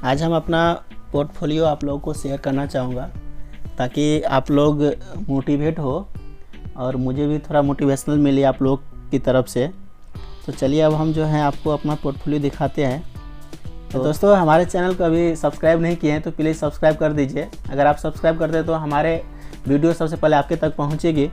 आज हम अपना पोर्टफोलियो आप लोगों को शेयर करना चाहूँगा ताकि आप लोग मोटिवेट हो और मुझे भी थोड़ा मोटिवेशनल मिले आप लोग की तरफ से। तो चलिए अब हम जो है आपको अपना पोर्टफोलियो दिखाते हैं। तो दोस्तों हमारे चैनल को अभी सब्सक्राइब नहीं किए हैं तो प्लीज़ सब्सक्राइब कर दीजिए। अगर आप सब्सक्राइब करते हैं तो हमारे वीडियो सबसे पहले आपके तक पहुँचेगी।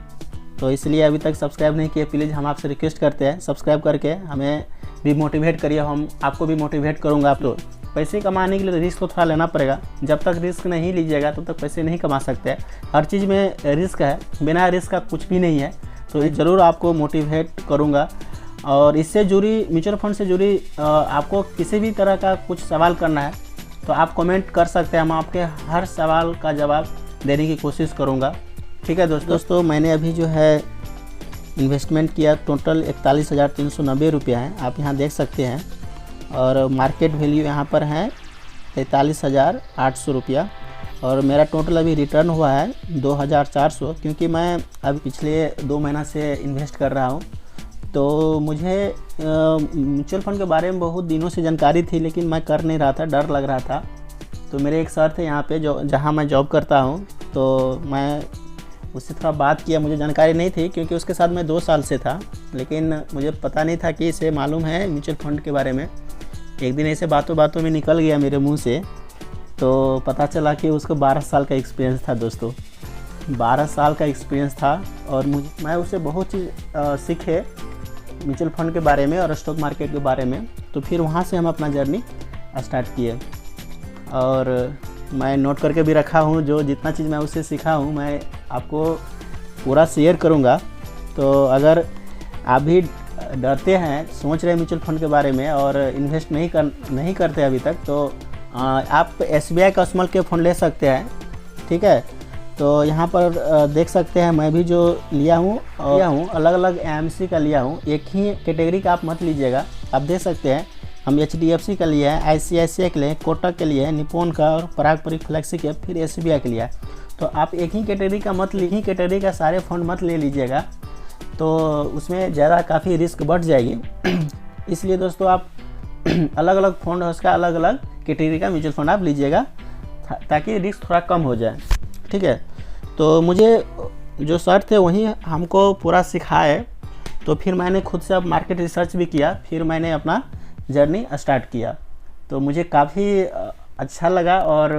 तो इसलिए अभी तक सब्सक्राइब नहीं किए, प्लीज़ हम आपसे रिक्वेस्ट करते हैं सब्सक्राइब करके हमें भी मोटिवेट करिए, हम आपको भी मोटिवेट करूँगा। आप लोग पैसे कमाने के लिए रिस्क तो थोड़ा लेना पड़ेगा, जब तक रिस्क नहीं लीजिएगा तब तक पैसे नहीं कमा सकते हैं। हर चीज़ में रिस्क है, बिना रिस्क का कुछ भी नहीं है। तो ज़रूर आपको मोटिवेट करूँगा। और इससे जुड़ी म्यूचुअल फंड से जुड़ी आपको किसी भी तरह का कुछ सवाल करना है तो आप कमेंट कर सकते हैं, हम आपके हर सवाल का जवाब देने की कोशिश करूँगा। ठीक है दोस्तों मैंने अभी जो है इन्वेस्टमेंट किया, टोटल 41,390 रुपया है, आप यहाँ देख सकते हैं। और मार्केट वैल्यू यहाँ पर है 43,800 रुपया। और मेरा टोटल अभी रिटर्न हुआ है 2,400, क्योंकि मैं अभी पिछले 2 महीना से इन्वेस्ट कर रहा हूँ। तो मुझे म्यूचुअल फंड के बारे में बहुत दिनों से जानकारी थी, लेकिन मैं कर नहीं रहा था, डर लग रहा था। तो मेरे एक सर थे यहाँ पे जहाँ मैं जॉब करता हूँ, तो मैं उससे थोड़ा बात किया। मुझे जानकारी नहीं थी क्योंकि उसके साथ मैं 2 साल से था, लेकिन मुझे पता नहीं था कि इसे मालूम है म्यूचुअल फंड के बारे में। एक दिन ऐसे बातों बातों में निकल गया मेरे मुंह से, तो पता चला कि उसको 12 साल का एक्सपीरियंस था। दोस्तों 12 साल का एक्सपीरियंस था और मैं उससे बहुत चीज़ सीखे म्यूचुअल फंड के बारे में और स्टॉक मार्केट के बारे में। तो फिर वहाँ से हम अपना जर्नी स्टार्ट किए और मैं नोट करके भी रखा हूँ। जो जितना चीज़ मैं उससे सीखा हूँ मैं आपको पूरा शेयर करूँगा। तो अगर आप भी डरते हैं, सोच रहे हैं म्यूचुअल फंड के बारे में और इन्वेस्ट नहीं करते अभी तक, तो आप SBI का स्मॉल कैप फंड ले सकते हैं। ठीक है, तो यहाँ पर देख सकते हैं मैं भी जो लिया हूँ अलग अलग AMC का लिया हूँ। एक ही कैटेगरी का आप मत लीजिएगा। आप देख सकते हैं हम HDFC का लिया है, ICICI के लिए, कोटक के लिए, निप्पॉन का और पारंपरिक फ्लेक्सी कैप, फिर SBI के लिए। तो आप एक ही कैटेगरी का कैटेगरी का सारे फंड मत ले लीजिएगा, तो उसमें ज़्यादा काफ़ी रिस्क बढ़ जाएगी। इसलिए दोस्तों आप अलग अलग फंड है उसका, अलग अलग कैटेगरी का म्यूचुअल फंड आप लीजिएगा ताकि रिस्क थोड़ा कम हो जाए। ठीक है, तो मुझे जो सर थे वही हमको पूरा सिखाए। तो फिर मैंने खुद से अब मार्केट रिसर्च भी किया, फिर मैंने अपना जर्नी स्टार्ट किया। तो मुझे काफ़ी अच्छा लगा और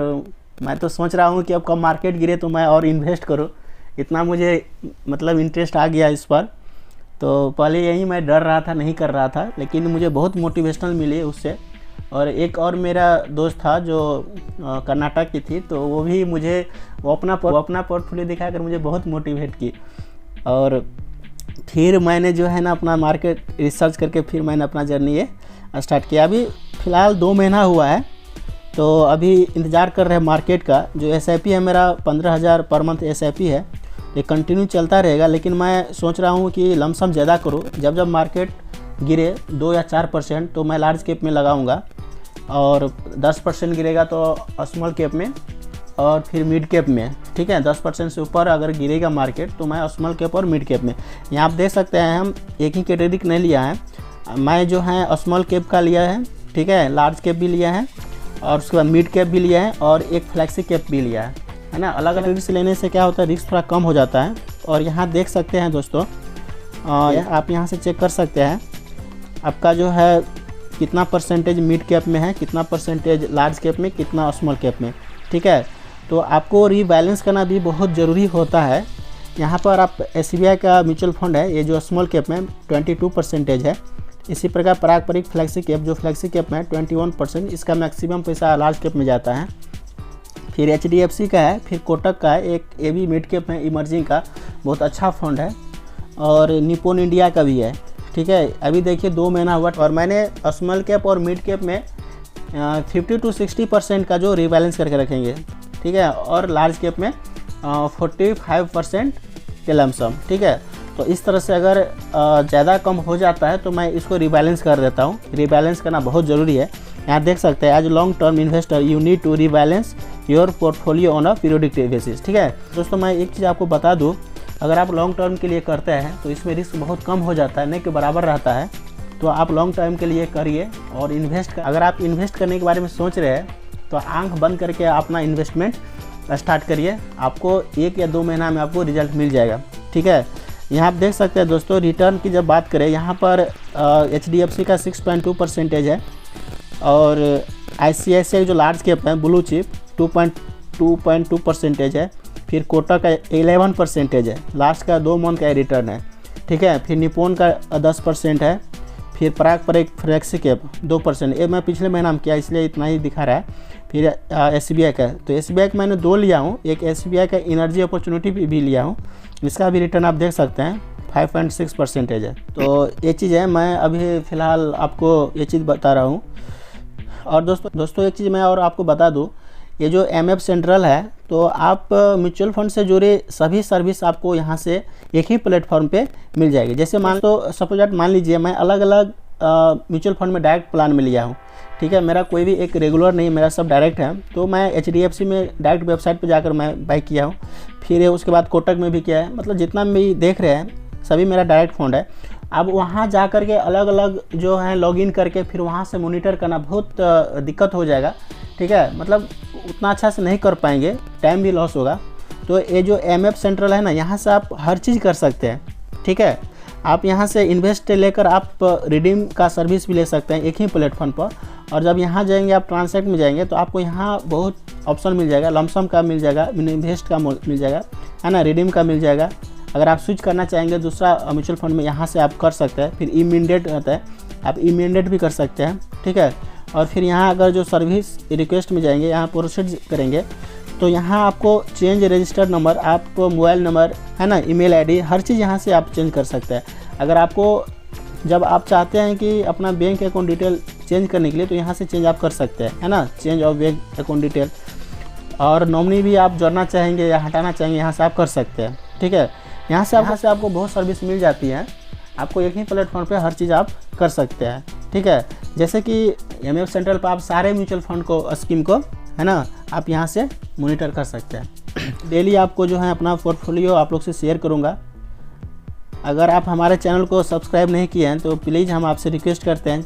मैं तो सोच रहा हूँ कि अब कब मार्केट गिरे तो मैं और इन्वेस्ट करूँ, इतना मुझे मतलब इंटरेस्ट आ गया इस पर। तो पहले यही मैं डर रहा था, नहीं कर रहा था, लेकिन मुझे बहुत मोटिवेशनल मिली उससे। और एक और मेरा दोस्त था जो कर्नाटक की थी, तो वो भी मुझे वो अपना पोर्टफोलियो दिखाकर मुझे बहुत मोटिवेट की। और फिर मैंने जो है ना अपना मार्केट रिसर्च करके फिर मैंने अपना जर्नी ये स्टार्ट किया। अभी फ़िलहाल 2 महीना हुआ है, तो अभी इंतज़ार कर रहे हैं मार्केट का। जो SIP है मेरा 15,000 पर मंथ SIP है, ये कंटिन्यू चलता रहेगा। लेकिन मैं सोच रहा हूँ कि लमसम ज़्यादा करूँ, जब मार्केट गिरे 2 या 4% तो मैं लार्ज कैप में लगाऊंगा, और 10% गिरेगा तो स्मॉल कैप में और फिर मिड कैप में। ठीक है, 10% से ऊपर अगर गिरेगा मार्केट तो मैं स्मॉल कैप और मिड कैप में। यहाँ आप देख सकते हैं हम एक ही कैटेगरी नहीं लिया है, मैं जो है स्मॉल कैप का लिया है। ठीक है, लार्ज कैप भी लिया है और उसके बाद मिड कैप भी लिया है और एक फ्लैक्सी कैप भी लिया है ना। अलग अलग रिस्क लेने से क्या होता है, रिस्क थोड़ा कम हो जाता है। और यहाँ देख सकते हैं दोस्तों, आप यहाँ से चेक कर सकते हैं आपका जो है कितना परसेंटेज मिड कैप में है, कितना परसेंटेज लार्ज कैप में, कितना स्मॉल कैप में। ठीक है, तो आपको रीबैलेंस करना भी बहुत ज़रूरी होता है। यहाँ पर आप SBI का म्यूचुअल फंड है, ये जो स्मॉल कैप में 22% है। इसी प्रकार पारंपरिक फ्लेक्सी कैप जो फ्लेक्सी कैप में 21%, इसका मैक्सिमम पैसा लार्ज कैप में जाता है। फिर HDFC का है, फिर कोटक का है, एक ये भी मिड कैप में इमर्जिंग का बहुत अच्छा फंड है, और निप्पॉन इंडिया का भी है। ठीक है, अभी देखिए 2 महीना हुआ और मैंने स्मॉल कैप और मिड कैप में 50 to 60% का जो रीबैलेंस करके रखेंगे। ठीक है, और लार्ज कैप में 45% के लमसम। ठीक है, तो इस तरह से अगर ज़्यादा कम हो जाता है तो मैं इसको रीबैलेंस कर देता हूँ। रीबैलेंस करना बहुत ज़रूरी है। यहाँ देख सकते हैं, as long term investor you need to rebalance your portfolio on a periodic basis. ठीक है दोस्तों, मैं एक चीज़ आपको बता दूँ, अगर आप लॉन्ग टर्म के लिए करते हैं तो इसमें रिस्क बहुत कम हो जाता है, नहीं के बराबर रहता है। तो आप लॉन्ग टाइम के लिए करिए और इन्वेस्ट अगर आप इन्वेस्ट करने के बारे में सोच रहे हैं तो आंख बंद करके अपना इन्वेस्टमेंट स्टार्ट करिए, आपको 1 या 2 महीना में आपको रिजल्ट मिल जाएगा। ठीक है, यहाँ आप देख सकते हैं दोस्तों, रिटर्न की जब बात करें यहाँ पर HDFC का 6.2% है और ICICI जो लार्ज कैप है ब्लू चिप 2.2% है, फिर कोटक का 11% है, लास्ट का 2 मंथ का रिटर्न है। ठीक है, फिर निपोन का 10% है, फिर पराग पर एक फ्लेक्सी कैप 2%, ये मैं पिछले महीना में किया इसलिए इतना ही दिखा रहा है। फिर SBI का, तो SBI का मैंने 2 लिया हूँ, एक SBI का एनर्जी अपॉर्चुनिटी भी लिया हूँ, इसका भी रिटर्न आप देख सकते हैं 5.6% है। तो ये चीज़ है, मैं अभी फ़िलहाल आपको ये चीज़ बता रहा हूँ। और दोस्तों एक चीज़ मैं और आपको बता दूँ, ये जो MF सेंट्रल है, तो आप म्यूचुअल फंड से जुड़े सभी सर्विस आपको यहाँ से एक ही प्लेटफॉर्म पे मिल जाएगी। जैसे मान लीजिए मैं अलग अलग म्यूचुअल फंड में डायरेक्ट प्लान में लिया हूँ। ठीक है, मेरा कोई भी एक रेगुलर नहीं, मेरा सब डायरेक्ट है। तो मैं HDFC में डायरेक्ट वेबसाइट पे जाकर मैं बाई किया हूँ, फिर उसके बाद कोटक में भी किया है, मतलब जितना भी देख रहे हैं सभी मेरा डायरेक्ट फंड है। अब वहाँ जा कर के अलग अलग जो है लॉगिन करके फिर वहाँ से मॉनिटर करना बहुत दिक्कत हो जाएगा। ठीक है, मतलब उतना अच्छा से नहीं कर पाएंगे, टाइम भी लॉस होगा। तो ये जो MF सेंट्रल है ना, यहाँ से आप हर चीज़ कर सकते हैं। ठीक है, आप यहाँ से इन्वेस्ट लेकर आप रिडीम का सर्विस भी ले सकते हैं एक ही प्लेटफॉर्म पर। और जब यहाँ जाएंगे आप ट्रांसैक्ट में जाएंगे तो आपको यहाँ बहुत ऑप्शन मिल जाएगा, लमसम का मिल जाएगा, इन्वेस्ट का मिल जाएगा, है ना, रिडीम का मिल जाएगा। अगर आप स्विच करना चाहेंगे दूसरा म्यूचुअल फंड में, यहाँ से आप कर सकते हैं। फिर इमीडिएट रहता है, आप इमीडिएट भी कर सकते हैं। ठीक है, और फिर यहाँ अगर जो सर्विस रिक्वेस्ट में जाएंगे, यहाँ प्रोसीड करेंगे तो यहाँ आपको चेंज रजिस्टर्ड नंबर, आपको मोबाइल नंबर, है ना, ईमेल ID, हर चीज़ यहाँ से आप चेंज कर सकते हैं। अगर आपको जब आप चाहते हैं कि अपना बैंक अकाउंट डिटेल चेंज करने के लिए, तो यहाँ से चेंज आप कर सकते हैं, है ना, change of bank account detail. और नॉमिनी भी आप जोड़ना चाहेंगे या हटाना चाहेंगे, यहाँ से आप कर सकते हैं। ठीक है, यहाँ से आपको बहुत सर्विस मिल जाती है, आपको एक ही प्लेटफॉर्म पे हर चीज़ आप कर सकते हैं। ठीक है, जैसे कि MF सेंट्रल पर आप सारे म्यूचुअल फंड को, स्कीम को, है ना, आप यहाँ से मॉनिटर कर सकते हैं। डेली आपको जो है अपना पोर्टफोलियो आप लोग से शेयर करूँगा। अगर आप हमारे चैनल को सब्सक्राइब नहीं किए हैं तो प्लीज़ हम आपसे रिक्वेस्ट करते हैं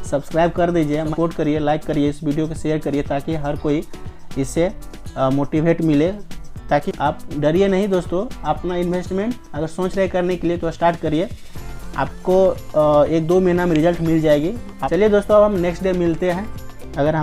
सब्सक्राइब कर दीजिए, सपोर्ट करिए, लाइक करिए, इस वीडियो को शेयर करिए, ताकि हर कोई इससे मोटिवेट मिले, ताकि आप डरिए नहीं दोस्तों। अपना इन्वेस्टमेंट अगर सोच रहे करने के लिए तो स्टार्ट करिए, आपको 1-2 महीना में रिजल्ट मिल जाएगी। चलिए दोस्तों, अब हम नेक्स्ट डे मिलते हैं। अगर हम